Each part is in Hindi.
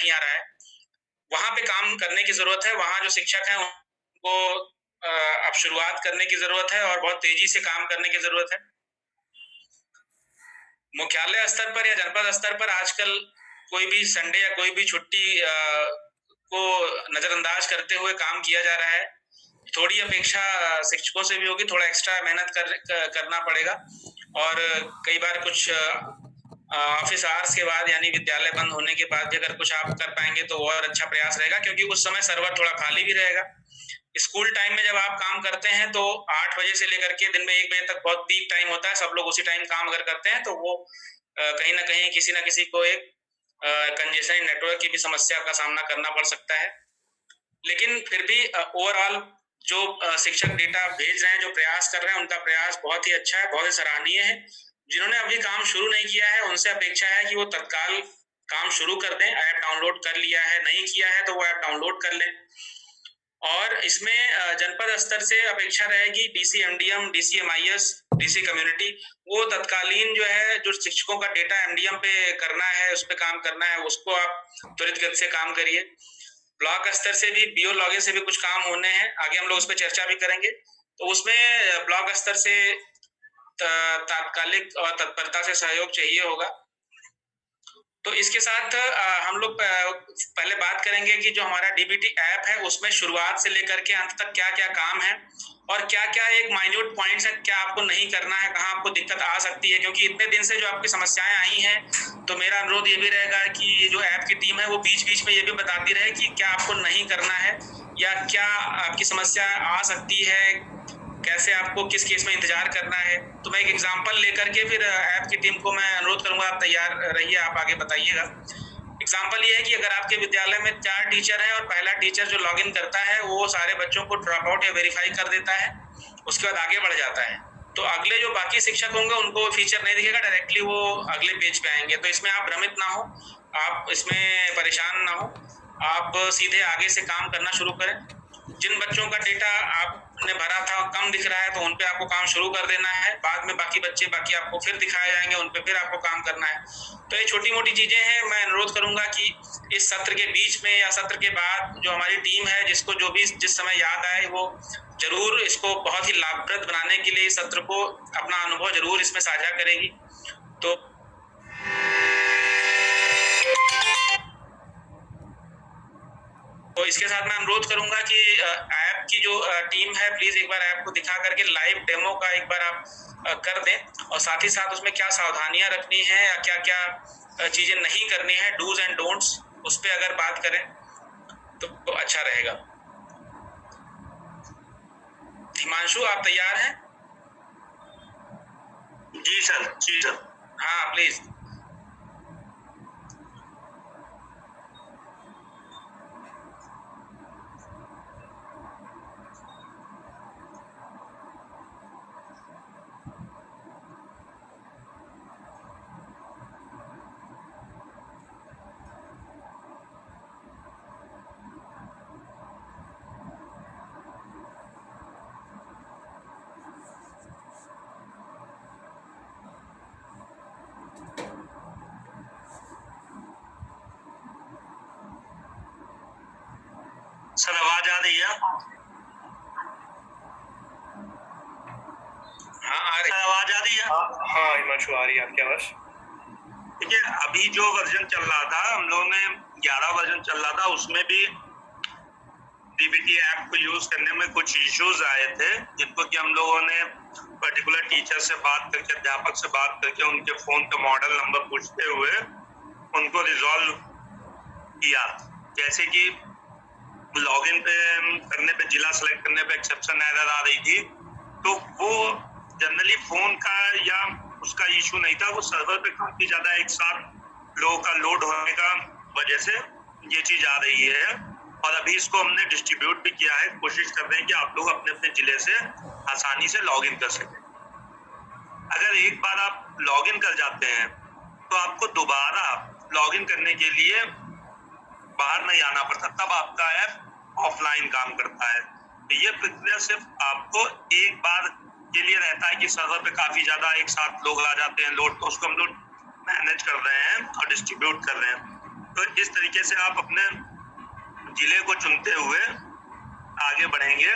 नहीं आ रहा है, वहाँ पे काम करने की ज़रूरत है। वहाँ जो शिक्षक हैं उनको अब शुरुआत करने की ज़रूरत है और बहुत तेज़ी से काम करने की ज़रूरत है। मुख्यालय स्तर पर या जनपद स्तर पर आजकल कोई भी संडे या कोई भी छुट्टी को नज़रअंदाज करते हुए काम किया जा रहा है। थोड़ी अपेक्षा शिक्षकों से भी होगी, थोड़ा एक्स्ट्रा मेहनत करना पड़ेगा और कई बार कुछ ऑफिस आवर्स के बाद यानी विद्यालय बंद होने के बाद भी अगर कुछ आप कर पाएंगे तो और अच्छा प्रयास रहेगा, क्योंकि उस समय सर्वर थोड़ा खाली भी रहेगा। स्कूल टाइम में जब आप काम करते हैं तो 8 बजे से लेकर के दिन में 1 बजे तक बहुत पीक टाइम होता है, सब लोग उसी टाइम काम अगर करते हैं तो वो कहीं ना कहीं किसी ना किसी को एक कंजेशन नेटवर्क की भी समस्या का सामना करना पड़ सकता है। लेकिन फिर भी ओवरऑल जो शिक्षक डेटा भेज रहे हैं, जो प्रयास कर रहे हैं, उनका प्रयास बहुत ही अच्छा है, बहुत ही सराहनीय है। जिन्होंने अभी काम शुरू नहीं किया है उनसे अपेक्षा है कि वो तत्काल काम शुरू कर दें। ऐप डाउनलोड कर लिया है, नहीं किया है तो वो ऐप डाउनलोड कर लें। और इसमें जनपद स्तर से अपेक्षा रहेगी डीसीएमडीएम, डीसीएमआईएस, डीसी कम्युनिटी, वो तत्कालीन जो है जो शिक्षकों का डेटा एमडीएम पे करना है, उस पर काम करना है, उसको आप त्वरित गति से काम करिए। ब्लॉक स्तर से भी बीओ लॉगिन से भी कुछ काम होने हैं, आगे हम लोग उस पर चर्चा भी करेंगे। तो उसमें ब्लॉक स्तर से तात्कालिक और तत्परता से सहयोग चाहिए होगा। तो इसके साथ हम लोग पहले बात करेंगे कि जो हमारा डीबीटी ऐप है उसमें शुरुआत से लेकर के अंत तक क्या क्या काम है और क्या क्या एक माइन्यूट पॉइंट्स है, क्या आपको नहीं करना है, कहाँ आपको दिक्कत आ सकती है। क्योंकि इतने दिन से जो आपकी समस्याएं आई हैं, तो मेरा अनुरोध ये भी रहेगा कि जो ऐप की टीम है वो बीच बीच में ये भी बताती रहे कि क्या आपको नहीं करना है या क्या आपकी समस्या आ सकती है, कैसे आपको किस केस में इंतजार करना है। तो मैं एक एग्जांपल लेकर के फिर ऐप की टीम को मैं अनुरोध करूंगा, आप तैयार रहिए, आप आगे बताइएगा। एग्जांपल ये है कि अगर आपके विद्यालय में 4 टीचर हैं और पहला टीचर जो लॉगिन करता है वो सारे बच्चों को ड्रॉप आउट या वेरीफाई कर देता है, उसके बाद आगे बढ़ जाता है, तो अगले जो बाकी शिक्षक होंगे उनको फीचर नहीं दिखेगा, डायरेक्टली वो अगले पेज पे आएंगे। तो इसमें आप भ्रमित ना हो, आप इसमें परेशान ना हो, आप सीधे आगे से काम करना शुरू करें। जिन बच्चों का डेटा आपने भरा था कम दिख रहा है तो उन पे आपको काम शुरू कर देना है, बाद में बाकी बच्चे बाकी आपको फिर दिखाए जाएंगे, उन पे फिर आपको काम करना है। तो ये छोटी मोटी चीजें हैं। मैं अनुरोध करूंगा कि इस सत्र के बीच में या सत्र के बाद जो हमारी टीम है, जिसको जो भी जिस समय याद आए वो जरूर इसको बहुत ही लाभप्रद बनाने के लिए इस सत्र को अपना अनुभव जरूर इसमें साझा करेगी। तो इसके साथ मैं अनुरोध करूंगा कि ऐप की जो टीम है प्लीज एक बार ऐप को दिखा करके लाइव डेमो का एक बार आप कर दें, और साथ ही साथ उसमें क्या सावधानियां रखनी है या क्या क्या चीजें नहीं करनी है, डूज एंड डोंट्स, उस पर अगर बात करें तो अच्छा रहेगा। हिमांशु आप तैयार हैं? जी सर, जी सर। हाँ प्लीज। सर आवाज आ रही है? हाँ आ रही है। आवाज आ रही है? हाँ हिमांशु आ रही है आपकी आवाज। ठीक है, अभी जो वर्जन चल रहा था हम लोगों ने 11 वर्जन चल रहा था, उसमें भी डीबीटी ऐप को यूज करने में कुछ इश्यूज आए थे, जिनको कि हम लोगों ने पर्टिकुलर टीचर से बात करके, अध्यापक से बात करके उनके फोन का मॉडल नंबर पूछते हुए उनको रिजॉल्व किया। जैसे कि लॉगिन पे करने पे, जिला सेलेक्ट करने पे एक्सेप्शन एरर आ रही थी, तो वो जनरली फोन का या उसका इशू नहीं था, वो सर्वर पे काफी ज्यादा एक साथ लोगों का लोड होने का वजह से ये चीज आ रही है। और अभी इसको हमने डिस्ट्रीब्यूट भी किया है, कोशिश कर रहे हैं कि आप लोग अपने अपने जिले से आसानी से लॉगिन कर सकें। अगर एक बार आप लॉगिन कर जाते हैं तो आपको दोबारा लॉगिन करने के लिए बाहर नहीं आना पड़ता, तब आपका ऐप ऑफलाइन काम करता है। तो ये प्रक्रिया सिर्फ आपको एक बार के लिए रहता है कि सर्वर पे काफी ज्यादा एक साथ लोग आ जाते हैं लोड, तो उसको हम लोग मैनेज कर रहे हैं और डिस्ट्रीब्यूट कर रहे हैं। तो इस तरीके से आप अपने जिले को चुनते हुए आगे बढ़ेंगे।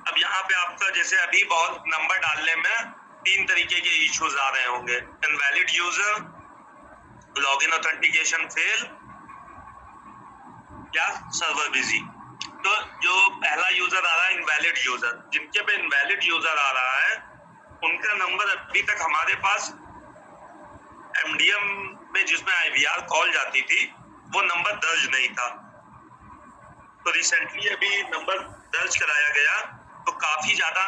अब यहाँ पे आपका जैसे अभी बहुत नंबर डालने में 3 तरीके के इश्यूज आ रहे होंगे, invalid user, login authentication fail या सर्वर बिजी। तो जो पहला यूजर आ रहा है इनवैलिड यूजर, जिनके पे इनवैलिड यूजर आ रहा है उनका नंबर अभी तक हमारे पास एमडीएम में जिसमें आईवीआर कॉल जाती थी वो नंबर दर्ज नहीं था। तो रिसेंटली अभी नंबर दर्ज कराया गया तो काफी ज्यादा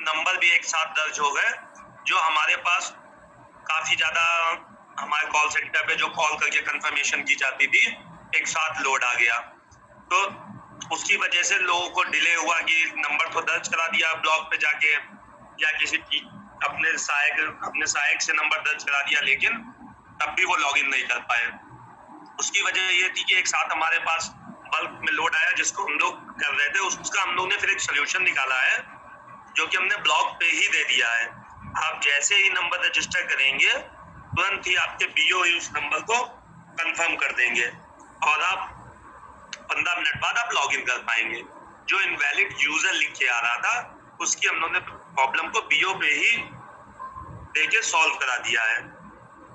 नंबर भी एक साथ दर्ज हो गए, जो हमारे पास काफी ज्यादा हमारे कॉल सेंटर पे जो कॉल करके कंफर्मेशन की जाती थी एक साथ लोड आ गया। तो उसकी वजह से लोगों को डिले हुआ कि नंबर तो दर्ज करा दिया ब्लॉक पे जाके या किसी अपने सहायक से नंबर दर्ज करा दिया, लेकिन तब भी वो लॉगिन नहीं कर पाए। उसकी वजह ये थी कि एक साथ हमारे पास बल्क में लोड आया जिसको हम लोग कर रहे थे, उसका हम लोग ने फिर एक सोल्यूशन निकाला है जो कि हमने ब्लॉक पे ही दे दिया है। आप जैसे ही नंबर रजिस्टर करेंगे तुरंत ही आपके बीओयू उस नंबर को कंफर्म कर देंगे और आप 15 मिनट बाद आप लॉगिन कर पाएंगे। जो इनवैलिड यूजर लिख के आ रहा था उसकी हम लोगों ने प्रॉब्लम को बीओ पे ही देके सॉल्व करा दिया है।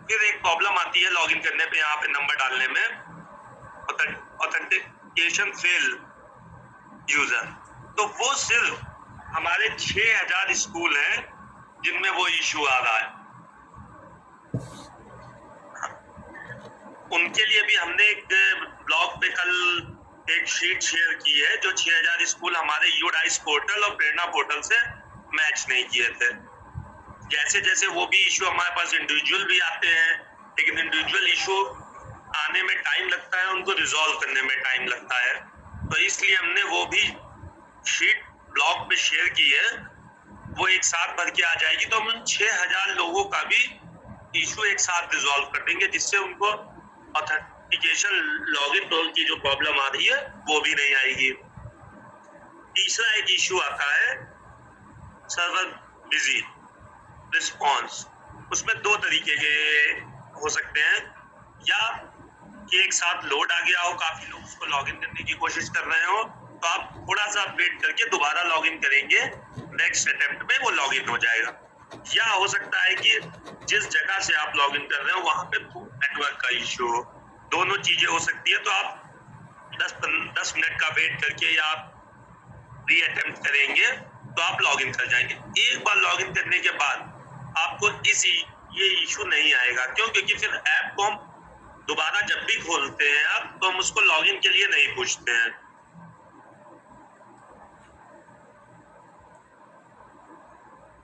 फिर एक प्रॉब्लम आती है लॉगिन करने पे, यहाँ पे नंबर डालने में ऑथेंटिकेशन फेल यूजर, तो वो सिर्फ हमारे 6000 स्कूल हैं जिनमें वो इश्यू आ रहा है। उनके लिए भी हमने एक ब्लॉग पे कल एक शीट शेयर की है जो 6000 स्कूल हमारे यूडाइस पोर्टल और प्रेरणा पोर्टल से मैच नहीं किए थे। जैसे जैसे वो भी इशू हमारे पास इंडिविजुअल भी आते हैं, लेकिन इंडिविजुअल इशू आने में टाइम लगता है, उनको रिजॉल्व करने में टाइम लगता है, तो इसलिए हमने वो भी शीट ब्लॉग पे शेयर की है। वो एक साथ भर के आ जाएगी तो हम 6000 लोगों का भी इशू एक साथ रिजॉल्व कर देंगे, जिससे उनको ऑथेंटिकेशन लॉगिन टोल की जो प्रॉब्लम आ रही है वो भी नहीं आएगी। तीसरा एक इशू आता है सर्वर बिजी रिस्पॉन्स। उसमें 2 तरीके के हो सकते हैं, या कि एक साथ लोड आ गया हो, काफी लोग उसको लॉगिन करने की कोशिश कर रहे हो, तो आप थोड़ा सा वेट करके दोबारा लॉगिन करेंगे, नेक्स्ट अटेम्प्ट में वो लॉगिन हो जाएगा। या हो सकता है कि जिस जगह से आप लॉगिन कर रहे हो वहां पे नेटवर्क का इश्यू हो, दोनों चीजें हो सकती है। तो आप 10 मिनट का वेट करके या आप री अटेम्प्ट करेंगे तो आप लॉगिन कर जाएंगे। एक बार लॉगिन करने के बाद आपको ये इशू नहीं आएगा। क्यों? क्योंकि फिर ऐप को हम दोबारा जब भी खोलते हैं आप तो हम उसको लॉगिन के लिए नहीं पूछते हैं।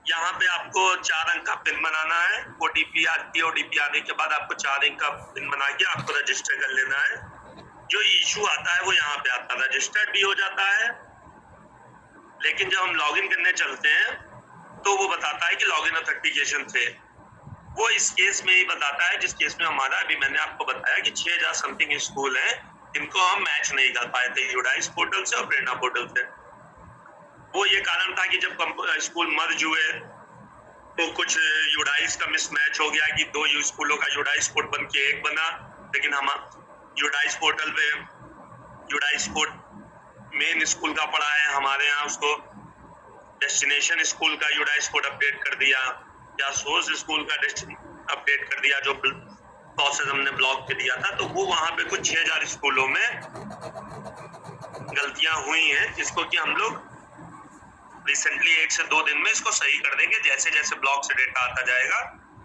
यहाँ पे आपको 4 अंक का पिन बनाना है, ओटीपी आती है, ओटीपी आने के बाद आपको 4 अंक का पिन बना के आपको रजिस्टर कर लेना है। जो इशू आता है वो यहाँ पे आता है, रजिस्टर्ड भी हो जाता है, लेकिन जब हम लॉगिन करने चलते हैं तो वो बताता है कि लॉगिन ऑथेंटिकेशन से। वो इस केस में ही बताता है जिस केस में हमारा अभी मैंने आपको बताया कि 6000 समथिंग स्कूल हैं जिनको हम मैच नहीं कर पाए थे यूडाइस पोर्टल से और प्रेरणा पोर्टल से। वो ये कारण था कि जब स्कूल मर्ज हुए तो कुछ यूडाइस का मिसमैच हो गया कि 2 स्कूलों का यूडाइस पोर्ट बन के एक बना, लेकिन हम यूडाइस पोर्टल पे यूडाइस पोर्ट मेन स्कूल का पड़ा है हमारे यहाँ, उसको डेस्टिनेशन स्कूल का यूडाइस पोर्ट अपडेट कर दिया या सोर्स स्कूल का अपडेट कर दिया, जो प्रोसेस हमने ब्लॉक पे दिया था। तो वो वहां पे कुछ 6000 स्कूलों में गलतियां हुई हैं, जिसको कि हम लोग रिसेंटली 1 से 2 दिन में इसको सही कर देंगे। जैसे जैसे ब्लॉक से डेटा आता जाएगा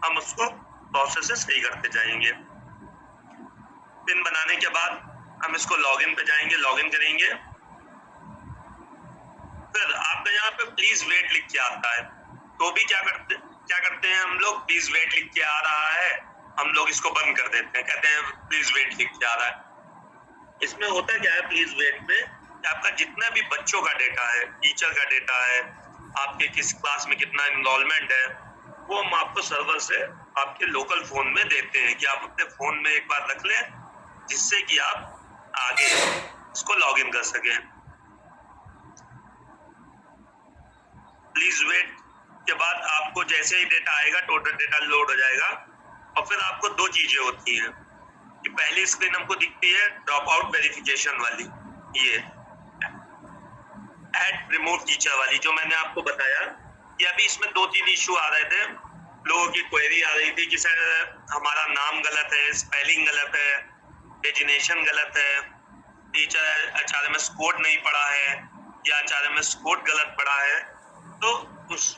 हम उसको प्रोसेस से सही करते जाएंगे। पिन बनाने के बाद हम इसको लॉगिन पे जाएंगे, लॉगिन करेंगे। फिर आपका यहाँ पे प्लीज वेट लिख के आता है, तो भी क्या करते हैं हम लोग, प्लीज वेट लिख के आ रहा है, हम लोग इसको बंद कर देते हैं, कहते हैं प्लीज वेट लिख के आ रहा है। इसमें होता क्या है प्लीज वेट में, आपका जितना भी बच्चों का डेटा है, टीचर का डेटा है, आपके किस क्लास में कितना इनरोलमेंट है, वो हम आपको सर्वर से आपके लोकल फोन में देते हैं कि आप अपने फोन में एक बार रख लें, जिससे कि आप आगे इसको लॉगिन कर सकें। आपको जैसे ही डेटा आएगा टोटल डेटा लोड हो जाएगा। और फिर आपको दो चीजें होती हैं कि पहली स्क्रीन हमको दिखती है ड्रॉप आउट वेरिफिकेशन वाली, ये ऐड रिमूव टीचर वाली, जो मैंने आपको बताया कि अभी इसमें 2-3 इश्यू आ रहे थे। लोगों की क्वेरी आ रही थी कि सर हमारा नाम गलत है, स्पेलिंग गलत है, डेजिनेशन गलत है, टीचर HRMS कोड नहीं पढ़ा है या HRMS कोड गलत पढ़ा है। तो उस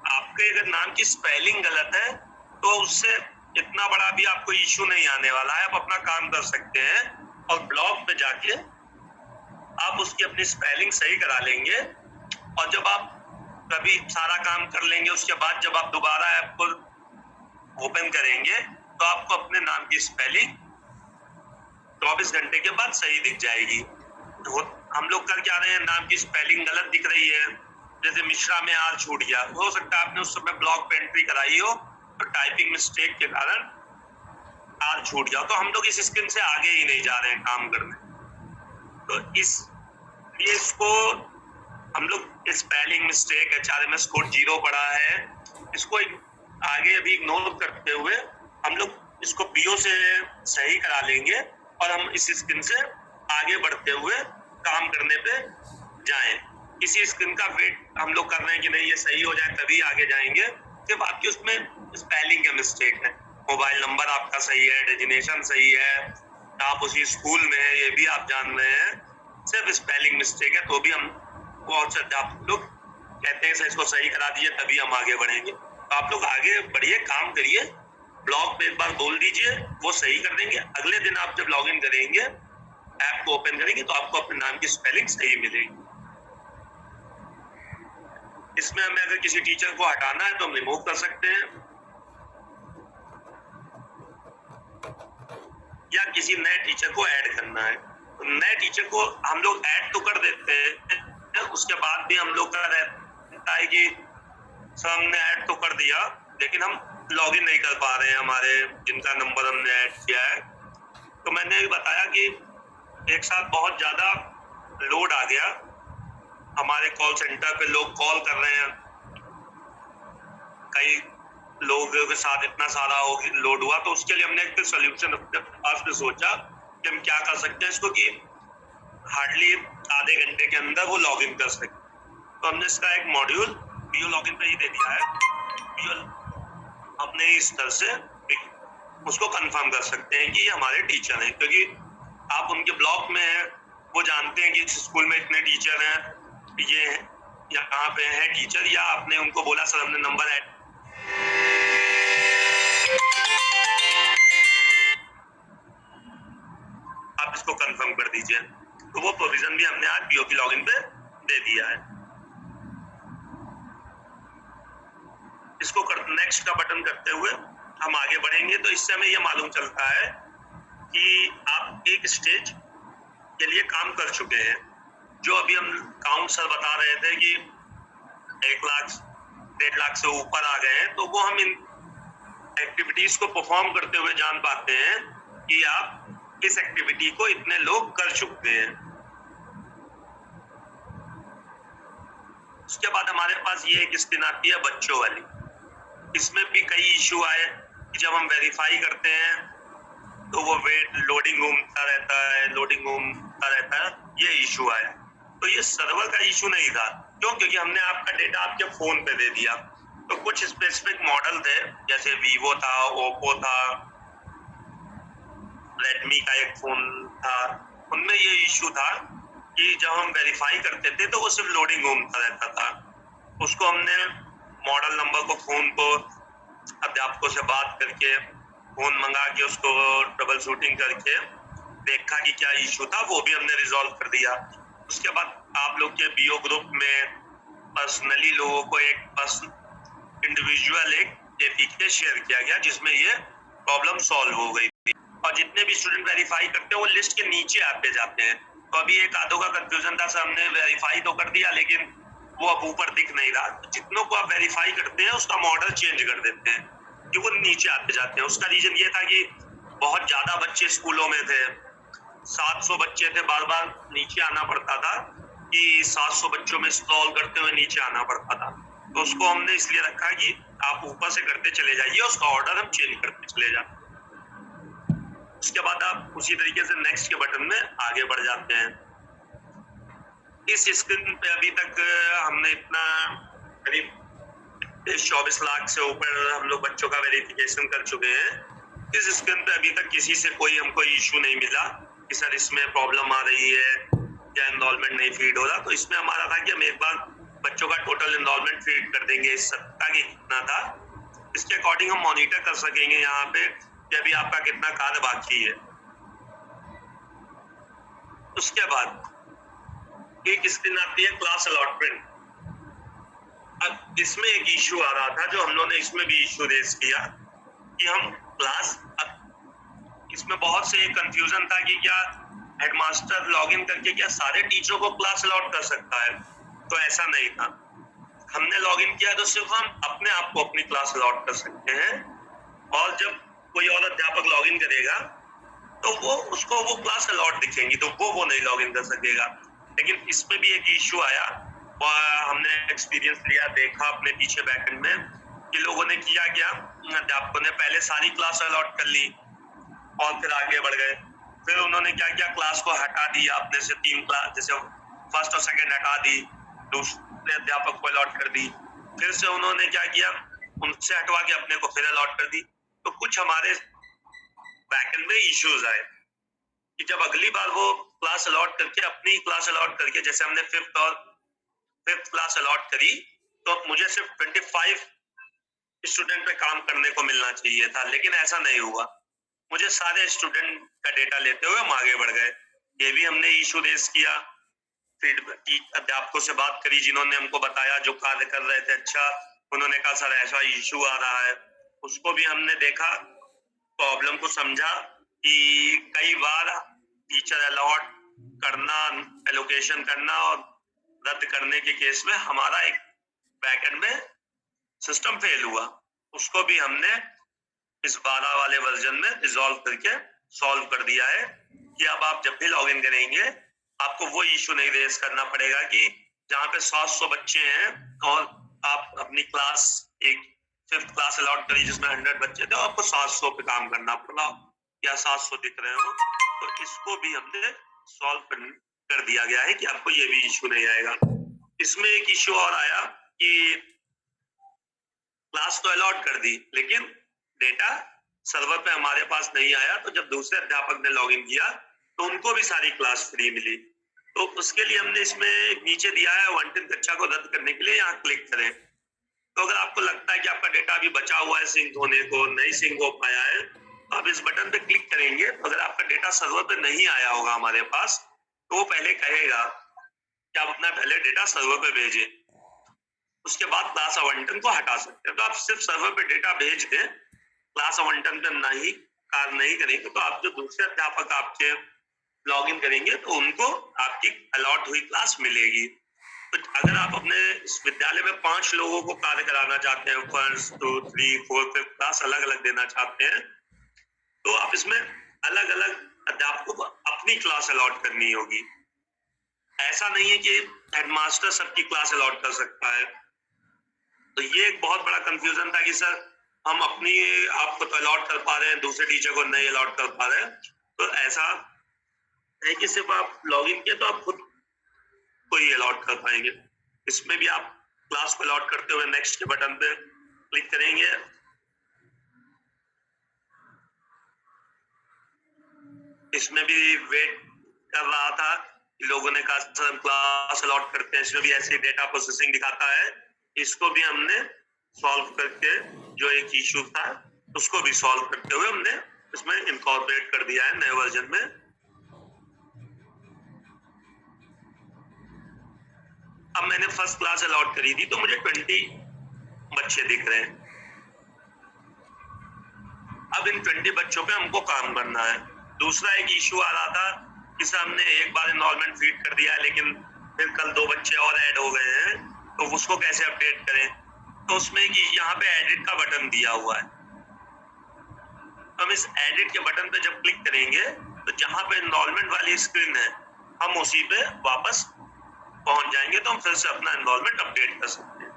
आपके अगर नाम की स्पेलिंग गलत है तो उससे इतना बड़ा भी आपको इश्यू नहीं आने वाला है। आप अपना काम कर सकते हैं और ब्लॉग पे जाके आप उसकी अपनी स्पेलिंग सही करा लेंगे। और जब आप कभी सारा काम कर लेंगे उसके बाद जब आप दोबारा ऐप को ओपन करेंगे तो आपको अपने नाम की स्पेलिंग 24 घंटे के बाद सही दिख जाएगी। तो हम लोग कर क्या रहे हैं, नाम की स्पेलिंग गलत दिख रही है, जैसे मिश्रा में आर छूट गया, हो सकता है आपने उस समय ब्लॉग पे एंट्री कराई हो तो टाइपिंग मिस्टेक के कारण आर छूट गया, तो हम लोग इस स्क्रीन से आगे ही नहीं जा रहे हैं काम करने। तो इसलिए इसको हम लोग स्पेलिंग मिस्टेक HRMS कोड 0 पढ़ा है, इसको आगे अभी इग्नोर करते हुए हम लोग इसको PO से सही करा लेंगे और हम इस स्क्रीन से आगे बढ़ते हुए काम करने पे जाएं। इसी स्क्रीन का वेट हम लोग कर रहे हैं कि नहीं ये सही हो जाए तभी आगे जाएंगे। सिर्फ आपकी उसमें स्पेलिंग का मिस्टेक है, मोबाइल नंबर आपका सही है, डेजिनेशन सही है, आप उसी स्कूल में है ये भी आप जान रहे हैं, सिर्फ स्पेलिंग मिस्टेक है। तो भी हम बहुत से आप लोग कहते हैं सर इसको सही करा दीजिए तभी हम आगे बढ़ेंगे। तो आप लोग आगे बढ़िए, काम करिए, ब्लॉग पे एक बार बोल दीजिए, वो सही कर देंगे। अगले दिन आप जब लॉग इन करेंगे, ऐप को ओपन करेंगे तो आपको अपने नाम की स्पेलिंग सही मिलेगी। इसमें हमें अगर किसी टीचर को हटाना है तो हम रिमूव कर सकते हैं या किसी नए टीचर को ऐड करना है तो नए टीचर को हम लोग ऐड तो कर देते हैं, उसके बाद भी हम लोग का रहता है कि सर हमने ऐड तो कर दिया लेकिन हम लॉगिन नहीं कर पा रहे हैं, हमारे जिनका नंबर हमने ऐड किया है। तो मैंने भी बताया कि एक साथ बहुत ज्यादा लोड आ गया, हमारे कॉल सेंटर पे लोग कॉल कर रहे हैं, कई लोगों के साथ इतना सारा लोड हुआ। तो उसके लिए हमने एक सोल्यूशन अपने पास में सोचा कि हम क्या कर सकते हैं इसको कि हार्डली आधे घंटे के अंदर वो लॉगिन कर सके। तो हमने इसका एक मॉड्यूल PO लॉगिन पे ही दे दिया है। PO अपने इस तरह से उसको कंफर्म कर सकते हैं कि ये हमारे टीचर हैं, क्योंकि आप उनके ब्लॉक में हैं, वो जानते हैं कि इस स्कूल में इतने टीचर हैं, ये या कहाँ पे है टीचर, या आपने उनको बोला सर हमने नंबर ऐड आप इसको कंफर्म कर दीजिए। तो वो प्रोविजन भी हमने आज PO की लॉगिन पे दे दिया है। इसको नेक्स्ट का बटन करते हुए हम आगे बढ़ेंगे। तो इससे हमें ये मालूम चलता है कि आप एक स्टेज के लिए काम कर चुके हैं। जो अभी हम काउंट सर बता रहे थे कि 1 लाख 1.5 लाख से ऊपर आ गए हैं, तो वो हम इन एक्टिविटीज को परफॉर्म करते हुए जान पाते हैं कि आप इस एक्टिविटी को इतने लोग कर चुके हैं। उसके बाद हमारे पास ये एक स्क्रीन आती है बच्चों वाली। इसमें भी कई इश्यू आए कि जब हम वेरीफाई करते हैं तो वो वेट लोडिंग घूमता रहता है, ये इश्यू आया। तो ये सर्वर का इश्यू नहीं था, क्यों? क्योंकि हमने आपका डेटा आपके फोन पे दे दिया। तो कुछ स्पेसिफिक मॉडल थे, जैसे वीवो था, ओप्पो था, रेडमी का एक फोन था, उनमें ये इश्यू था कि जब हम वेरीफाई करते थे तो वो सिर्फ लोडिंग घूमता रहता था। उसको हमने मॉडल नंबर को, फोन को अध्यापकों से बात करके फोन मंगा के उसको डबल शूटिंग करके देखा कि क्या इश्यू था, वो भी हमने रिजॉल्व कर दिया। उसके बाद आप लोग के BO ग्रुप में पर्सनली लोगों को एक इंडिविजुअल एक APK शेयर किया गया जिसमें ये प्रॉब्लम सॉल्व हो गई थी। और जितने भी स्टूडेंट वेरीफाई करते हैं वो लिस्ट के नीचे आते जाते हैं। तो अभी एक आधों का कंफ्यूजन था, सर हमने वेरीफाई तो कर दिया लेकिन वो अब ऊपर दिख नहीं रहा। जितनों को आप वेरीफाई करते हैं उसका मॉडल चेंज कर देते हैं कि वो नीचे आते जाते हैं। उसका रीजन ये था कि बहुत ज्यादा बच्चे स्कूलों में थे, 700 बच्चे थे, बार बार नीचे आना पड़ता था कि 700 बच्चों में स्क्रॉल करते हुए नीचे आना पड़ता था। तो उसको हमने इसलिए रखा कि आप ऊपर से करते चले जाइए, उसका ऑर्डर हम चेंज करते चले जाए। उसके बाद आप उसी तरीके से नेक्स्ट के बटन में आगे बढ़ जाते हैं। इस स्क्रीन पे अभी तक हमने इतना करीब 24 लाख से ऊपर हम लोग बच्चों का वेरिफिकेशन कर चुके हैं। इस स्क्रीन पे अभी तक किसी से कोई हमको इश्यू नहीं मिला कि सर इसमें प्रॉब्लम आ रही है या एनरोलमेंट नहीं फीड हो रहा। तो इसमें हमारा था कि हम एक बार बच्चों का टोटल एनरोलमेंट फीड कर देंगे, इस सप्ताह की कितना था, इसके अकॉर्डिंग हम मॉनिटर कर सकेंगे यहाँ पे कि अभी आपका कितना कार्य बाकी है। उसके बाद एक स्क्रीन आती है क्लास अलॉटमेंट। अब इसमें एक इश्यू आ रहा था जो हम लोगों ने इसमें भी इश्यू रेज किया कि हम क्लास, इसमें बहुत से कंफ्यूजन था कि क्या हेडमास्टर लॉगिन करके क्या सारे टीचरों को क्लास अलॉट कर सकता है। तो ऐसा नहीं था। हमने लॉगिन किया तो सिर्फ हम अपने आप को अपनी क्लास अलॉट कर सकते हैं, और जब कोई और अध्यापक लॉगिन करेगा तो वो क्लास अलॉट दिखेंगी, तो वो नहीं लॉगिन कर सकेगा। लेकिन इसमें भी एक इश्यू आया और हमने एक्सपीरियंस लिया, देखा अपने पीछे बैकएंड में कि लोगों ने किया क्या, अध्यापकों ने पहले सारी क्लास अलॉट कर ली और फिर आगे बढ़ गए। फिर उन्होंने क्या किया, क्लास को हटा दिया अपने से 3 क्लास, जैसे फर्स्ट और सेकंड हटा दी, दूसरे अध्यापक को अलॉट कर दी। फिर से उन्होंने क्या किया, उनसे हटवा के अपने को फिर अलॉट कर दी। तो कुछ हमारे बैकएंड में इश्यूज आए कि जब अगली बार वो क्लास अलॉट करके अपनी क्लास अलॉट करके, जैसे हमने 5th क्लास अलॉट करी, तो मुझे सिर्फ 25 स्टूडेंट पे काम करने को मिलना चाहिए था, लेकिन ऐसा नहीं हुआ। मुझे सारे स्टूडेंट का डेटा लेते हुए हम आगे बढ़ गए। ये भी हमने इशू रेज किया, फीडबैक अध्यापकों से बात करी जिन्होंने हमको बताया जो कार्य कर रहे थे। अच्छा, उन्होंने कहा सर ऐसा इशू आ रहा है, उसको भी हमने देखा, प्रॉब्लम को समझा कि कई बार टीचर अलॉट करना, एलोकेशन करना और रद्द करने के केस में हमारा एक बैकएंड में सिस्टम फेल हुआ। उसको भी हमने इस 12 वाले वर्जन में रिजॉल्व करके सॉल्व कर दिया है कि अब आप जब भी लॉगिन करेंगे आपको वो इशू नहीं रेज करना पड़ेगा कि जहाँ पे 700 बच्चे हैं और आप अपनी क्लास एक 5th क्लास अलॉट करी जिसमें 100 बच्चे थे, आपको 700 पे काम करना पड़ा या 700 दिख रहे हो। तो इसको भी हमने सॉल्व कर दिया गया है कि आपको ये भी इशू नहीं आएगा। इसमें एक इशू और आया कि क्लास तो अलॉट कर दी लेकिन डेटा सर्वर पे हमारे पास नहीं आया। तो जब दूसरे अध्यापक ने लॉगिन किया तो उनको भी सारी क्लास फ्री मिली। तो उसके लिए हमने इसमें नीचे दिया है 110 कक्षा को रद्द करने के लिए, यहाँ क्लिक करें। तो अगर आपको लगता है कि आपका डेटा अभी बचा हुआ है सिंक होने को, नहीं सिंक हो पाया है, तो आप इस बटन पे क्लिक करेंगे। तो अगर आपका डेटा सर्वर पे नहीं आया होगा हमारे पास, तो वो पहले कहेगा कि आप अपना पहले डेटा सर्वर पे भेजें, उसके बाद क्लास आवंटन को हटा सकते हैं। तो आप सिर्फ सर्वर पे डेटा भेज दें, क्लास आवंटन पे नहीं कार्य नहीं करेंगे, तो आप जो दूसरे अध्यापक आपके लॉगिन करेंगे तो उनको आपकी अलॉट हुई क्लास मिलेगी। तो अगर आप अपने इस विद्यालय में 5 लोगों को कार्य कराना चाहते हैं, 1, 2, 3, 4, 5 क्लास अलग अलग देना चाहते हैं, तो आप इसमें अलग अलग अध्यापकों को अपनी क्लास अलॉट करनी होगी। ऐसा नहीं है कि हेडमास्टर सबकी क्लास अलॉट कर सकता है। तो ये एक बहुत बड़ा कंफ्यूजन था कि सर हम अपनी आपको तो अलॉट कर पा रहे हैं, दूसरे टीचर को नहीं अलॉट कर पा रहे हैं। तो ऐसा है कि सिर्फ आप लॉगिन किए तो आप खुद को ही अलॉट कर पाएंगे। इसमें भी आप क्लास को अलॉट करते हुए नेक्स्ट के बटन पे क्लिक करेंगे। इसमें भी वेट कर रहा था, लोगों ने कहा सर हम क्लास अलॉट करते हैं, इसमें भी ऐसे डेटा प्रोसेसिंग दिखाता है। इसको भी हमने सॉल्व करके जो एक इशू था उसको भी सॉल्व करते हुए हमने इसमें इनकॉर्पोरेट कर दिया है नए वर्जन में। अब मैंने फर्स्ट क्लास अलॉट करी थी तो मुझे 20 बच्चे दिख रहे हैं। अब इन 20 बच्चों पे हमको काम करना है। दूसरा एक इशू आ रहा था कि सर हमने एक बार एनरोलमेंट फीड कर दिया है लेकिन फिर कल 2 बच्चे और ऐड हो गए हैं, तो उसको कैसे अपडेट करें। तो उसमें कि यहाँ पे एडिट का बटन दिया हुआ है। हम इस एडिट के बटन पे जब क्लिक करेंगे तो जहां पे एनरोलमेंट वाली स्क्रीन है हम उसी पे वापस पहुंच जाएंगे, तो हम फिर से अपना एनरोलमेंट अपडेट कर सकते हैं।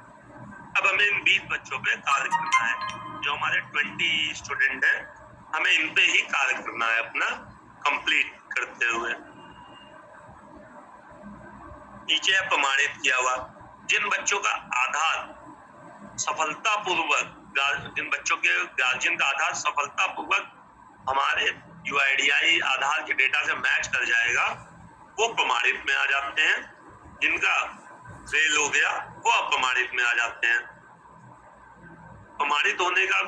अब हमें इन 20 बच्चों पे कार्य करना है। जो हमारे 20 स्टूडेंट हैं, हमें इन पे ही कार्य करना है अपना कंप्लीट करते हुए। नीचे है प्रमाणित किया हुआ। जिन बच्चों का आधार सफलतापूर्वक, जिन बच्चों के गार्जियन का आधार सफलतापूर्वक हमारे UIDAI आधार के डेटा से मैच कर जाएगा, वो प्रमाणित में आ जाते हैं। जिनका फेल हो गया वो अप्रमाणित में आ जाते हैं। प्रमाणित होने का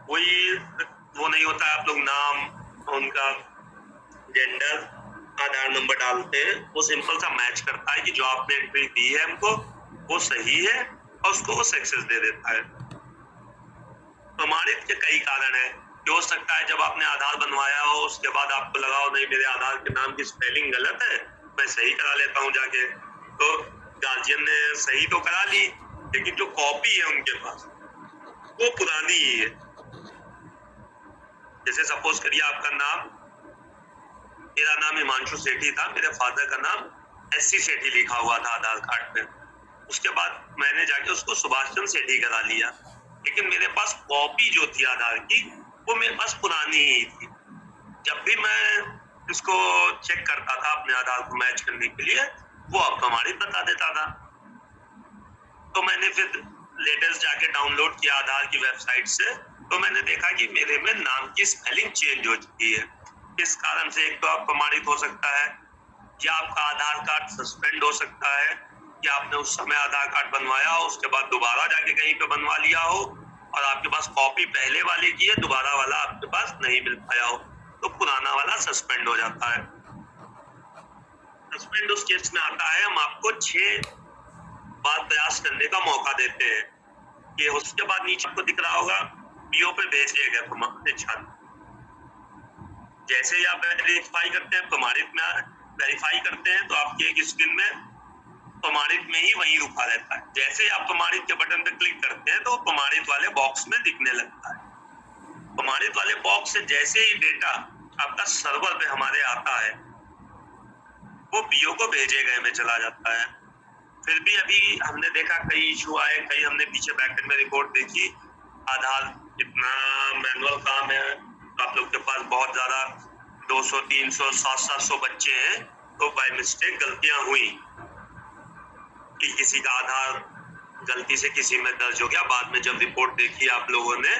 कोई वो नहीं होता है, आप लोग नाम, उनका जेंडर, आधार नंबर डालते हैं, वो सिंपल सा मैच करता है कि जो आपने एंट्री दी है हमको वो सही है और उसको वो सक्सेस दे देता है। प्रमाणित के कई कारण है। हो सकता है जब आपने आधार बनवाया हो उसके बाद आपको लगा हो नहीं मेरे आधार के नाम की स्पेलिंग गलत है, मैं सही करा लेता हूँ जाके, तो गार्जियन ने सही तो करा ली लेकिन जो कॉपी है उनके पास वो पुरानी ही है। जैसे सपोज करिए आपका नाम, मेरा नाम हिमांशु सेठी था, मेरे फादर का नाम SC सेठी लिखा हुआ था आधार कार्ड पे। उसके बाद मैंने जाके उसको सुभाष चंद्र सेठी करा लिया, लेकिन मेरे पास कॉपी जो थी आधार की वो मेरे पास पुरानी ही थी। जब भी मैं इसको चेक करता था अपने आधार को मैच करने के लिए, वो अप्रमाणित बता देता था। तो मैंने फिर लेटेस्ट जाके डाउनलोड किया आधार की वेबसाइट से, तो मैंने देखा कि मेरे में नाम की स्पेलिंग चेंज हो चुकी है। इस कारण से एक तो अप्रमाणित हो सकता है, या आपका आधार कार्ड सस्पेंड हो सकता है, कि आपने उस समय आधार कार्ड बनवाया हो उसके बाद दोबारा जाके कहीं पे बनवा लिया हो और आपके पास कॉपी पहले वाले की है, दोबारा वाला आपके पास नहीं मिल पाया हो, तो पुराना वाला सस्पेंड हो जाता है। सस्पेंड उस केस में आता है हम आपको 6 बार प्रयास करने का मौका देते हैं। कि उसके बाद नीचे आपको दिख रहा होगा PO पे भेजे गए प्रमाणित छात्र। जैसे ही आप वेरीफाई करते हैं, प्रमाणित में वेरीफाई करते हैं, तो आपकी एक स्क्रीन में प्रमाणित में ही वहीं रुका रहता है। जैसे ही आप प्रमाणित के बटन पे क्लिक करते हैं तो प्रमाणित वाले बॉक्स में दिखने लगता है। प्रमाणित वाले बॉक्स से जैसे ही डेटा आपका सर्वर पे हमारे आता है, वो PO को भेजे गए में चला जाता है। फिर भी अभी हमने देखा कई इशू आए, कई हमने पीछे बैकएंड में रिपोर्ट देखी, आधार इतना मैनुअल काम है, तो आप लोग के पास बहुत ज्यादा 200, 300, 700 बच्चे हैं, तो बाय मिस्टेक गलतियां हुई कि किसी का आधार गलती से किसी में दर्ज हो गया। बाद में जब रिपोर्ट देखी आप लोगों ने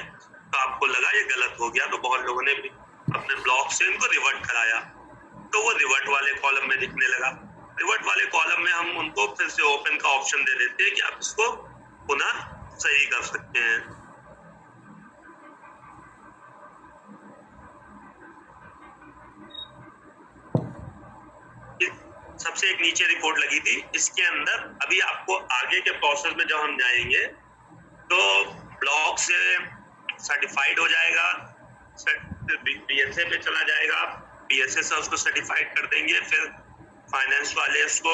तो आपको लगा ये गलत हो गया, तो बहुत लोगों ने अपने ब्लॉक से इनको रिवर्ट कराया, तो वो रिवर्ट वाले कॉलम में दिखने लगा। रिवर्ट वाले कॉलम में हम उनको फिर से ओपन का ऑप्शन दे देते हैं कि आप इसको पुनः सही कर सकते हैं। सबसे एक नीचे रिपोर्ट लगी थी, इसके अंदर अभी आपको आगे के प्रोसेस में जब हम जाएंगे तो ब्लॉक से सर्टिफाइड हो जाएगा, BSA पे चला जाएगा, BSA से उसको सर्टिफाइड कर देंगे, फिर फाइनेंस वाले उसको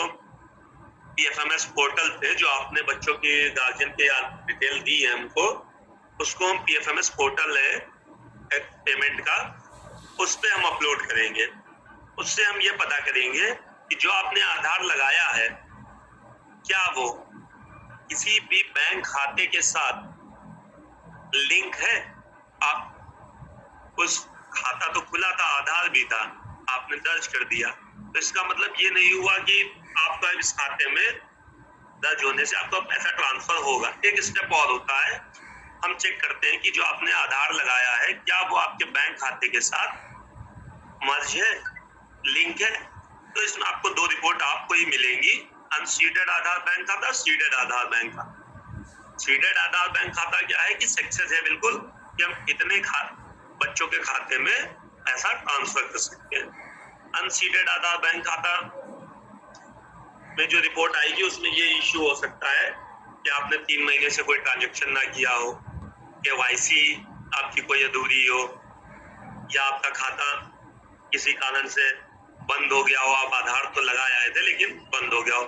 PFMS पोर्टल पे जो आपने बच्चों के गार्जियन के डिटेल दी है हमको, उसको हम PFMS पोर्टल है पेमेंट का, उस पे हम अपलोड करेंगे। उससे हम ये पता करेंगे कि जो आपने आधार लगाया है क्या वो किसी भी बैंक खाते के साथ लिंक है। आप उस खाता तो खुला था, आधार भी था, आपने दर्ज कर दिया, तो इसका मतलब ये नहीं हुआ कि आपका इस खाते में दर्ज होने से आपका पैसा ट्रांसफर होगा। एक स्टेप और होता है, हम चेक करते हैं कि जो आपने आधार लगाया है क्या वो आपके बैंक खाते के साथ मर्ज है, लिंक है। तो इसमें आपको 2 रिपोर्ट आपको ही मिलेंगी, अनसीडेड आधार बैंक खाता, सीडेड आधार बैंक खाता। सीडेड आधार बैंक खाता क्या है कि सक्सेस है बिल्कुल, कि हम इतने बच्चों के खाते में पैसा ट्रांसफर कर सकते हैं। अनसीडेड आधार बैंक खाता में जो रिपोर्ट आएगी उसमें ये इश्यू हो सकता है कि आपने 3 महीने से कोई ट्रांजेक्शन ना किया हो, KYC आपकी कोई अधूरी हो, या आपका खाता किसी कारण से बंद हो गया हो, आप आधार तो लगाए आए थे लेकिन बंद हो गया हो,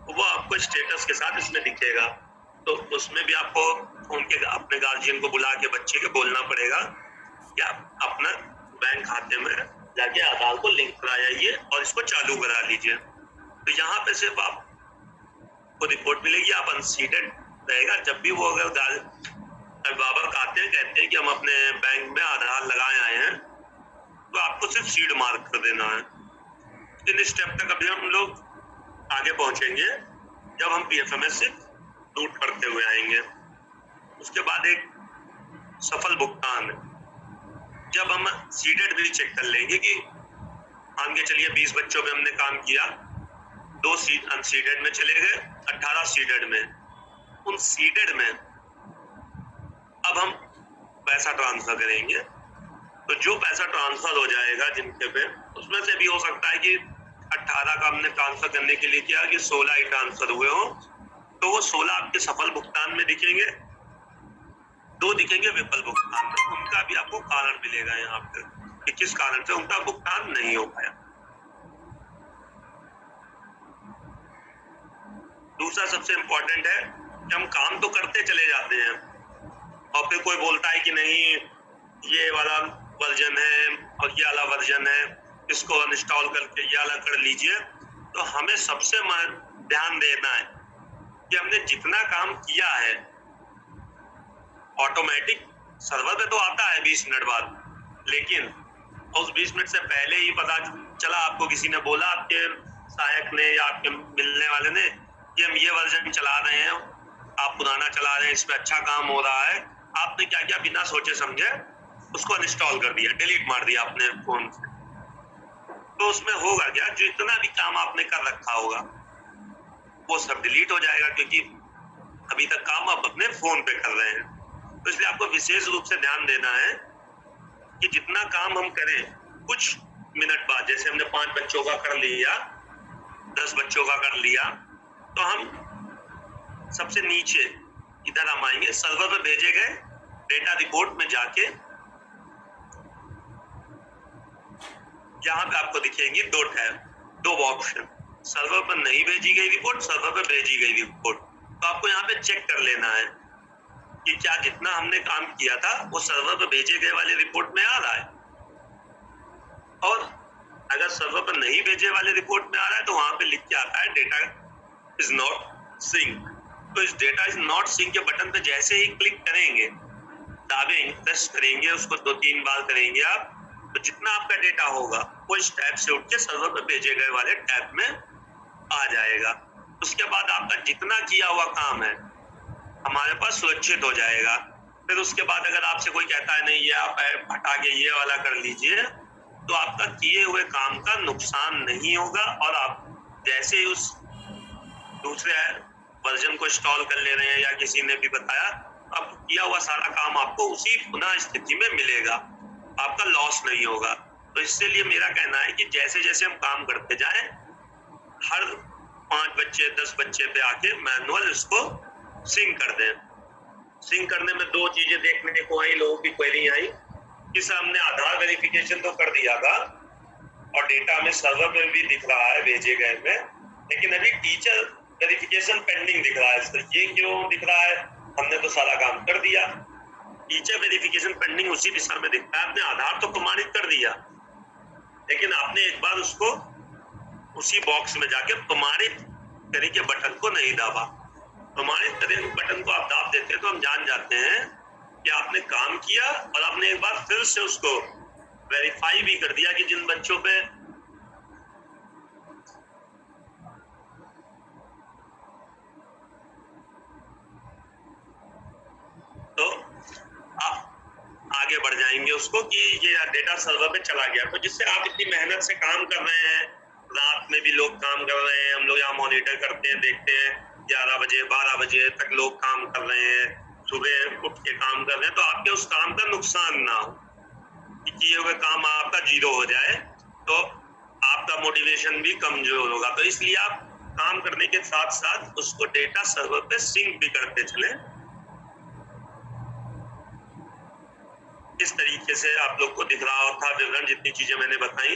वो आपको स्टेटस के साथ इसमें दिखेगा। तो उसमें भी आपको उनके अपने गार्जियन को बुला के बच्चे के बोलना पड़ेगा कि आप अपना बैंक खाते में जाके आधार को लिंक कराइए और इसको चालू करा लीजिए। तो यहाँ पे सिर्फ आपको रिपोर्ट मिलेगी, आप अनसीडेड रहेगा। जब भी वो अगर अभिभावक आते हैं, कहते हैं कि हम अपने बैंक में आधार लगाए आए हैं, तो आपको सिर्फ सीड मार्क कर देना है। इन स्टेप तक अभी हम लोग आगे पहुंचेंगे जब हम PFMS से रूट करते हुए आएंगे। उसके बाद एक सफल भुगतान, जब हम सीडेड भी चेक कर लेंगे कि मान के चलिए 20 बच्चों पे हमने काम किया, 2 सीट अनसीडेड में चले गए, 18 सीडेड में। उन सीडेड में अब हम पैसा ट्रांसफर करेंगे, तो जो पैसा ट्रांसफर हो जाएगा जिनके पे, उसमें से भी हो सकता है कि 18 का हमने ट्रांसफर करने के लिए किया कि 16 ही ट्रांसफर हुए हो, तो वो 16 आपके सफल भुगतान में दिखेंगे, 2 दिखेंगे विफल भुगतान में। उनका भी आपको कारण मिलेगा यहाँ पर कि किस कारण से उनका भुगतान नहीं हो पाया। दूसरा सबसे इंपॉर्टेंट है कि हम काम तो करते चले जाते हैं और फिर कोई बोलता है कि नहीं ये वाला वर्जन है और ये वाला वर्जन है, इसको अनइंस्टॉल करके ये वाला कर लीजिए। तो हमें सबसे ध्यान देना है कि हमने जितना काम किया है, ऑटोमेटिक सर्वर पे तो आता है 20 मिनट बाद, लेकिन उस 20 मिनट से पहले ही पता चला, आपको किसी ने बोला, आपके सहायक ने या आपके मिलने वाले ने, कि हम ये वर्जन चला रहे हैं, आप पुराना चला रहे हैं, इस पे अच्छा काम हो रहा है। आपने क्या किया, बिना सोचे समझे उसको अनइंस्टॉल कर दिया, डिलीट मार दिया अपने फोन से। तो उसमें होगा क्या, जो इतना भी काम आपने कर रखा होगा वो सब डिलीट हो जाएगा, क्योंकि अभी तक काम आप अपने फोन पे कर रहे हैं। तो इसलिए आपको विशेष रूप से ध्यान देना है कि जितना काम हम करें, कुछ मिनट बाद, जैसे हमने 5 बच्चों का कर लिया, 10 बच्चों का कर लिया, तो हम सबसे नीचे इधर हम आएंगे, सर्वर पे भेजे गए डेटा रिपोर्ट में जाके यहाँ पे आपको दिखेंगी 2 टैब, 2 ऑप्शन, सर्वर पर नहीं भेजी गई रिपोर्ट, सर्वर पर भेजी गई रिपोर्ट। तो आपको यहाँ पे चेक कर लेना है कि क्या जितना हमने काम किया था वो सर्वर पर भेजे गए वाले रिपोर्ट में आ रहा है, और अगर सर्वर पर नहीं भेजे वाले रिपोर्ट में आ रहा है तो वहां पे लिख के आता है डेटा इज नॉट सिंक। तो इस डेटा इज नॉट सिंक के बटन पे जैसे ही क्लिक करेंगे, दाबेंगे, प्रेस करेंगे, उसको 2-3 बार करेंगे आप, तो जितना आपका डेटा होगा वो इस टैब से उठ के सर्वर पर भेजे गए वाले टैब में आ जाएगा। उसके बाद आपका जितना किया हुआ काम है हमारे पास सुरक्षित हो जाएगा। फिर उसके बाद अगर आपसे कोई कहता है नहीं ये आप हटा के ये वाला कर लीजिए, तो आपका किए हुए काम का नुकसान नहीं होगा, और आप जैसे ही उस दूसरे वर्जन को इंस्टॉल कर ले रहे हैं या किसी ने भी बताया, अब किया हुआ सारा काम आपको उसी पुनः स्थिति में मिलेगा, आपका लॉस नहीं होगा। तो इसलिए मेरा कहना है कि जैसे जैसे हम काम करते जाएं, हर 5 बच्चे 10 बच्चे पे आके मैनुअल इसको सिंक कर दें। सिंक करने में 2 चीजें देखने को आई, लोगों की क्वेरी आई कि सर हमने आधार वेरिफिकेशन तो कर दिया था और डेटा में सर्वर पे भी दिख रहा है भेजे गए में, लेकिन अभी टीचर वेरिफिकेशन पेंडिंग दिख रहा है। सर ये क्यों दिख रहा है, हमने तो सारा काम कर दिया। टीचर वेरिफिकेशन पेंडिंग उसी दिशा में दिखता है, आपने आधार तो प्रमाणित कर दिया, लेकिन आपने एक बार उसको उसी बॉक्स में जाके प्रमाणित करें के बटन को नहीं दाबा। प्रमाणित करें बटन को आप दाब देते हैं तो हम जान जाते हैं कि आपने काम किया, और आपने एक बार फिर से उसको वेरीफाई भी कर दिया कि जिन बच्चों पे तो आप आगे बढ़ जाएंगे उसको कि ये डेटा सर्वर पे चला गया। तो जिससे आप इतनी मेहनत से काम कर रहे हैं, रात में भी लोग काम कर रहे हैं, हम लोग यहाँ मॉनिटर करते हैं, देखते हैं 11 बजे 12 बजे तक लोग काम कर रहे हैं, सुबह उठ के काम कर रहे हैं, तो आपके उस काम का नुकसान ना हो, किए हुए काम आपका 0 हो जाए, तो आपका मोटिवेशन भी कमजोर होगा। तो इसलिए आप काम करने के साथ साथ उसको डेटा सर्वर पे सिंक भी करते चले। इस तरीके से आप लोग को दिख रहा था विवरण, जितनी चीजें मैंने बताई।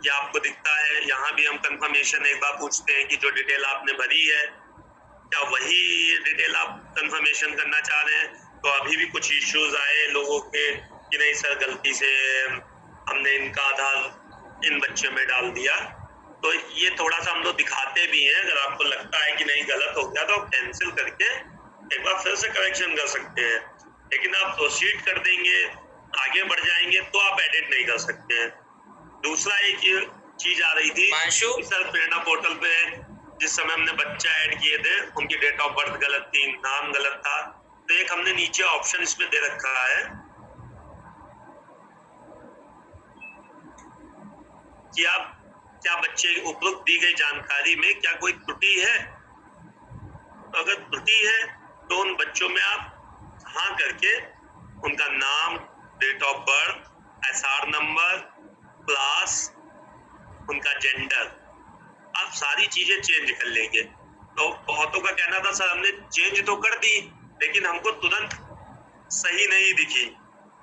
क्या आपको दिखता है? यहाँ भी हम कंफर्मेशन एक बार पूछते हैं कि जो डिटेल आपने भरी है क्या वही डिटेल आप कंफर्मेशन करना चाह रहे हैं, तो अभी भी कुछ इश्यूज आए लोगों के कि नहीं सर गलती से हमने इनका आधार इन बच्चों में डाल दिया। तो ये थोड़ा सा हम लोग दिखाते भी हैं, अगर आपको लगता है कि नहीं गलत हो गया तो आप कैंसिल करके एक बार फिर से करेक्शन कर सकते हैं। लेकिन आप प्रोसीड कर देंगे, आगे बढ़ जाएंगे तो आप एडिट नहीं कर सकते हैं। दूसरा एक चीज आ रही थी मांशु? कि सर प्रेरणा पोर्टल पे जिस समय हमने बच्चा ऐड किए थे उनकी डेट ऑफ बर्थ गलत थी, नाम गलत था, तो एक हमने नीचे ऑप्शन इसमें दे रखा है कि आप क्या बच्चे उपरोक्त दी गई जानकारी में क्या कोई त्रुटि है। तो अगर त्रुटि है तो उन बच्चों में आप हाँ करके उनका नाम, date of birth, SR number, class, उनका जेंडर, आप सारी चीजें चेंज कर लेंगे। तो बहुतों का कहना था सर हमने चेंज तो कर दी लेकिन हमको तुरंत सही नहीं दिखी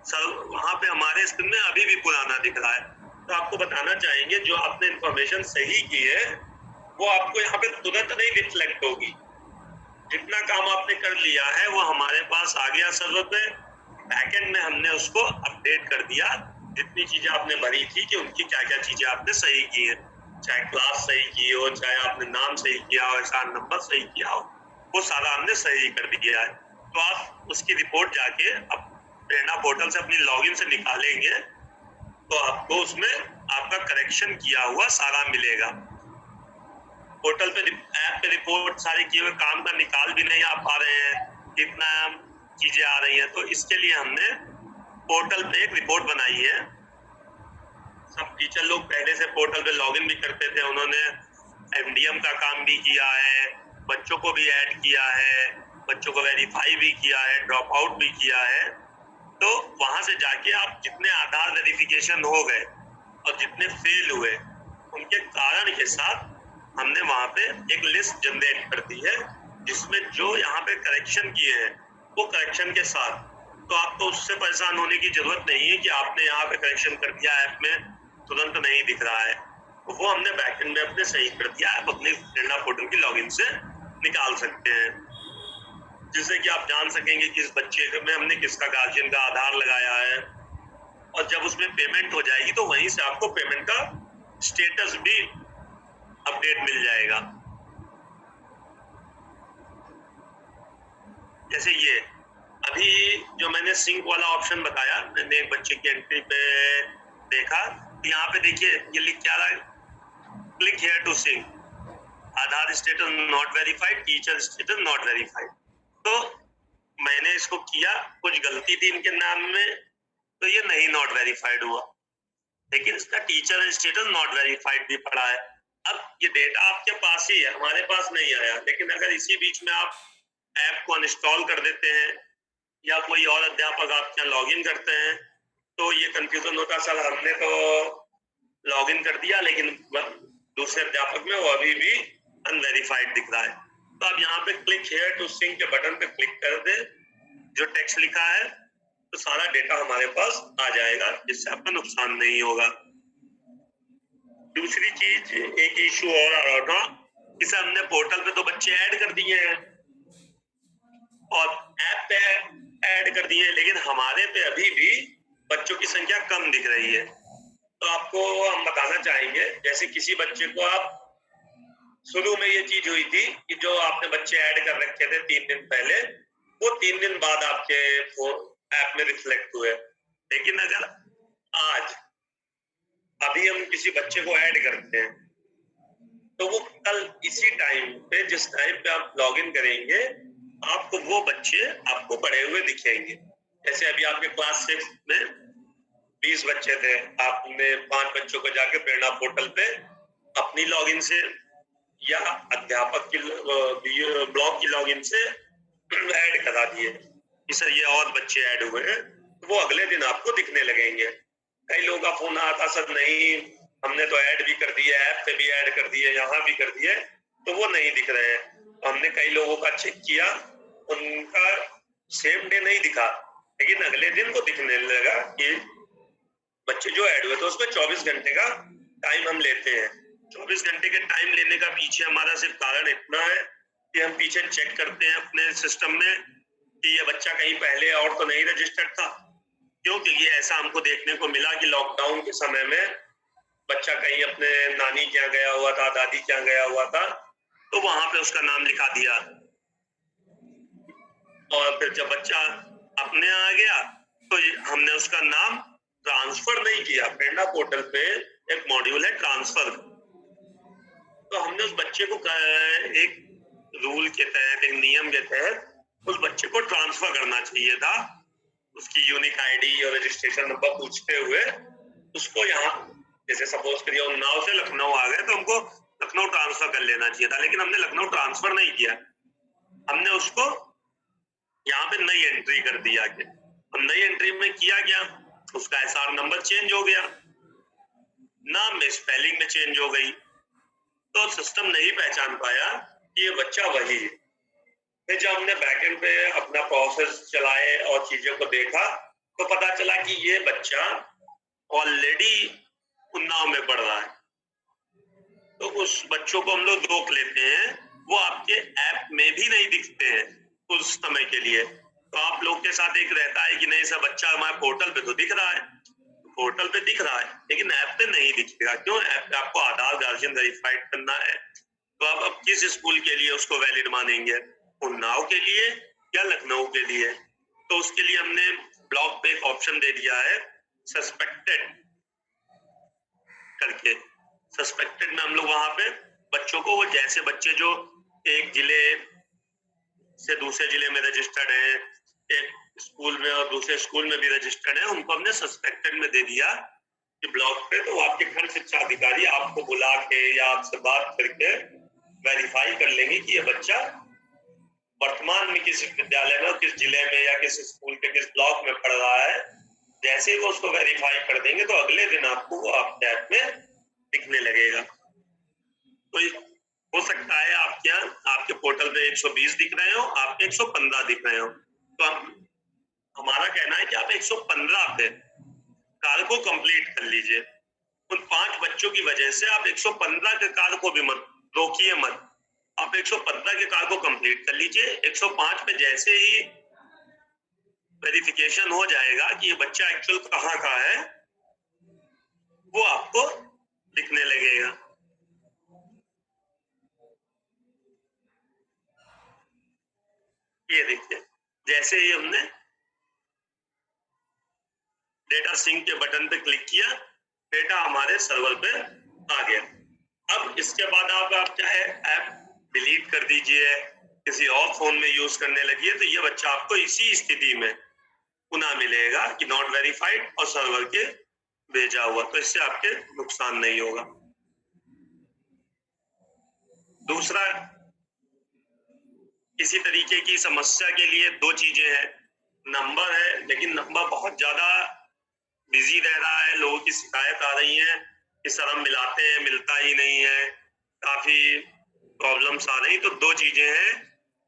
सर, वहां पे हमारे स्क्रीन में अभी भी पुराना दिख रहा है। तो आपको बताना चाहेंगे जो आपने इंफॉर्मेशन सही की है वो आपको यहाँ पे तुरंत नहीं रिफ्लेक्ट होगी। जितना काम आपने कर लिया है वो हमारे पास आ गया सर्वर पे, बैकएंड में हमने उसको अपडेट कर दिया। जितनी चीजें आपने भरी थी कि उनकी क्या क्या चीजें आपने सही की है, चाहे क्लास सही की हो, चाहे आपने नाम सही किया हो, SR नंबर सही किया हो, वो सारा हमने सही कर दिया है। तो आप उसकी रिपोर्ट जाके अब प्रेरणा पोर्टल से अपनी लॉगिन से निकालेंगे तो आपको उसमें आपका करेक्शन किया हुआ सारा मिलेगा। पोर्टल पे ऐप पे रिपोर्ट सारे किए हुए काम का निकाल भी नहीं आ पा रहे हैं, कितना चीजें आ रही हैं, तो इसके लिए हमने पोर्टल पे एक रिपोर्ट बनाई है। सब टीचर लोग पहले से पोर्टल पे लॉगिन भी करते थे, उन्होंने MDM का काम भी किया है, बच्चों को भी ऐड किया है, बच्चों को वेरीफाई भी किया है, ड्रॉप आउट भी किया है। तो वहां से जाके आप जितने आधार वेरिफिकेशन हो गए और जितने फेल हुए उनके कारण के साथ हमने वहां पे एक लिस्ट जनरेट कर दी है जिसमें जो यहाँ पे करेक्शन किए हैं वो करेक्शन के साथ, तो आपको उससे परेशान होने की जरूरत नहीं है कि आपने यहाँ पे करेक्शन कर दिया, ऐप में तुरंत नहीं दिख रहा है, तो वो हमने बैकएंड में अपने सही कर दिया है। आप अपने प्रेरणा पोर्टल की लॉगिन से निकाल सकते हैं, जिससे कि आप जान सकेंगे कि इस बच्चे में हमने किसका गार्जियन का आधार लगाया है। और जब उसमें पेमेंट हो जाएगी तो वहीं से आपको पेमेंट का स्टेटस भी अपडेट मिल जाएगा। जैसे ये अभी जो मैंने सिंक वाला ऑप्शन बताया, मैंने एक बच्चे की एंट्री पे देखा, यहाँ पे देखिए ये लिख क्या रहा है, click here to sync, Aadhaar status not verified, teacher status not verified. तो मैंने इसको किया, कुछ गलती थी इनके नाम में, तो ये नहीं नॉट वेरीफाइड हुआ, लेकिन इसका टीचर स्टेटस नॉट वेरीफाइड भी पड़ा है। अब ये डेटा आपके पास ही है, हमारे पास नहीं आया, लेकिन अगर इसी बीच में आप ऐप को अनइंस्टॉल कर देते हैं या कोई और अध्यापक आपके यहाँ लॉगिन करते हैं तो ये कंफ्यूजन होता, सर हमने तो लॉगिन कर दिया लेकिन दूसरे अध्यापक में वो अभी भी अनवेरीफाइड दिख रहा है। तो आप यहाँ पे क्लिक हियर टू सिंक के बटन पे क्लिक कर दे, जो टेक्स्ट लिखा है तो सारा डेटा हमारे पास आ जाएगा, जिससे आपका नुकसान नहीं होगा। दूसरी चीज, एक इशू और आ रहा था कि सर हमने पोर्टल पे तो बच्चे ऐड कर दिए हैं और ऐप पे ऐड कर दिए, लेकिन हमारे पे अभी भी बच्चों की संख्या कम दिख रही है। तो आपको हम बताना चाहेंगे, जैसे किसी बच्चे को आप शुरू में ये चीज हुई थी कि जो आपने बच्चे ऐड कर रखे थे 3 दिन पहले, वो 3 दिन बाद आपके ऐप में रिफ्लेक्ट हुए। लेकिन अगर आज अभी हम किसी बच्चे को ऐड करते हैं तो वो कल इसी टाइम पे, जिस टाइम पे आप लॉगिन करेंगे, आपको वो बच्चे आपको बढ़े हुए दिखेंगे। जैसे अभी आपके क्लास 6 में 20 बच्चे थे, आपने 5 बच्चों को जाके प्रेरणा पोर्टल पे अपनी लॉगिन से या अध्यापक की ब्लॉक की लॉगिन से ऐड करा दिए कि सर ये और बच्चे ऐड हुए हैं, तो वो अगले दिन आपको दिखने लगेंगे। कई लोगों का फोन आता, सर नहीं हमने तो ऐड भी कर दिए, ऐप पे भी ऐड कर दिए, यहाँ भी कर दिए, तो वो नहीं दिख रहे हैं। हमने कई लोगों का चेक किया, उनका सेम डे नहीं दिखा, लेकिन अगले दिन को दिखने लगा कि बच्चे जो ऐड हुए थे उसमें 24 घंटे का टाइम हम लेते हैं। 24 घंटे के टाइम लेने का पीछे हमारा सिर्फ कारण इतना है कि हम पीछे चेक करते हैं अपने सिस्टम में कि ये बच्चा कहीं पहले और तो नहीं रजिस्टर्ड था। क्यों? क्योंकि ऐसा हमको देखने को मिला कि लॉकडाउन के समय में बच्चा कहीं अपने नानी के यहाँ गया हुआ था, दादी के यहाँ गया हुआ था, तो वहां पे उसका नाम लिखा दिया। और फिर जब बच्चा अपने यहाँ आ गया तो हमने उसका नाम ट्रांसफर नहीं किया। पेंडा पोर्टल पे एक मॉड्यूल है ट्रांसफर, तो हमने उस बच्चे को एक रूल के तहत, एक नियम के तहत उस बच्चे को ट्रांसफर करना चाहिए था। उसकी यूनिक आईडी और रजिस्ट्रेशन नंबर पूछते हुए उसको यहाँ, जैसे सपोज करिए उन्नाव से लखनऊ आ गए तो हमको लखनऊ ट्रांसफर कर लेना चाहिए था, लेकिन हमने लखनऊ ट्रांसफर नहीं किया। हमने उसको यहाँ पे नई एंट्री कर दिया कि और नई एंट्री में किया गया, उसका एसआर नंबर चेंज हो गया, नाम में स्पेलिंग में चेंज हो गई, तो सिस्टम नहीं पहचान पाया कि ये बच्चा वही है। फिर जब हमने बैकएंड पे अपना प्रोसेस चलाए और चीजों को देखा तो पता चला कि ये बच्चा ऑलरेडी उन्नाव में पढ़ रहा है। तो उस बच्चों को हम लोग रोक लेते हैं, वो आपके ऐप में भी नहीं दिखते हैं उस समय के लिए। तो आप लोग के साथ एक रहता है कि नहीं सर बच्चा हमारे पोर्टल पे तो दिख रहा है, पोर्टल पे दिख रहा है लेकिन ऐप पे नहीं दिखेगा। क्यों? ऐप पे आपको आधार गार्जियन वेरीफाइड करना है। तो आप अब किस स्कूल के लिए उसको वैलिड मानेंगे, उन्नाव के लिए या लखनऊ के लिए? तो उसके लिए हमने ब्लॉग पे एक ऑप्शन दे दिया है सस्पेक्टेड करके। सस्पेक्टेड में हम लोग वहां पे बच्चों को, वो जैसे बच्चे जो एक जिले से दूसरे जिले में रजिस्टर्ड है, एक स्कूल में और दूसरे स्कूल में भी रजिस्टर्ड है, उनको हमने सस्पेक्टेड में दे दिया कि ब्लॉक पे। तो आपके खंड शिक्षा अधिकारी आपको बुला के या आपसे बात करके वेरीफाई कर लेंगे कि ये बच्चा वर्तमान में किस विद्यालय में, किस जिले में या किस स्कूल के किस ब्लॉक में पढ़ रहा है। जैसे ही वो उसको वेरीफाई कर देंगे तो अगले दिन आपको वो आपके ऐप में दिखने लगेगा। तो हो सकता है आपके यहाँ, आपके पोर्टल पे 120 दिख रहे हो, आपके 115 दिख रहे हो। तो हमारा कहना है कि आप 115 पे कार्य को कंप्लीट कर लीजिए। उन 5 बच्चों की वजह से आप 115 के कार्य को भी मत रोकिए मत, आप 115 के कार्य को कंप्लीट कर लीजिए। 105 पे जैसे ही वेरिफिकेशन हो जाएगा कि ये बच्चा एक्चुअल कहाँ का है, वो आपको दिखने लगेगा। ये देखिए, जैसे ही हमने डेटा सिंक के बटन पे क्लिक किया, डेटा हमारे सर्वर पे आ गया। अब इसके बाद आप चाहे ऐप डिलीट कर दीजिए, किसी और फोन में यूज करने लगिए, तो ये बच्चा आपको इसी स्थिति में पुनः मिलेगा कि नॉट वेरीफाइड और सर्वर के भेजा हुआ। तो इससे आपके नुकसान नहीं होगा। दूसरा, इसी तरीके की समस्या के लिए 2 चीजें हैं। नंबर है, लेकिन नंबर बहुत ज्यादा बिजी रह रहा है, लोगों की शिकायत आ रही है कि सर हम मिलाते हैं मिलता ही नहीं है, काफी प्रॉब्लम्स आ रही। तो 2 चीजें हैं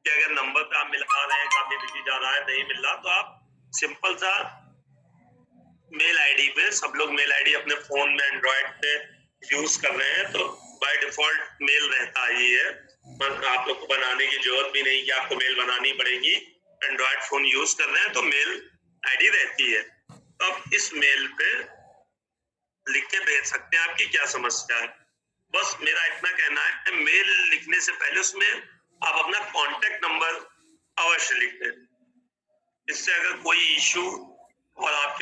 कि अगर नंबर पे आप मिला रहे हैं, काफी बिजी जा रहा है, नहीं मिल रहा, तो आप सिंपल सा मेल आईडी पे, सब लोग मेल आईडी अपने फोन में एंड्रॉइड पे यूज कर रहे हैं, तो बाय डिफॉल्ट मेल रहता ही है, आप लोग को बनाने की जरूरत भी नहीं कि आपको मेल बनानी पड़ेगी। एंड्रॉइड फोन यूज कर रहे हैं तो मेल आईडी रहती है। तो आप इस मेल पे लिख के भेज सकते हैं आपकी क्या समस्या है। बस मेरा इतना कहना है, मेल लिखने से पहले उसमें आप अपना कॉन्टेक्ट नंबर अवश्य लिख दें। इससे अगर कोई इश्यू और आपके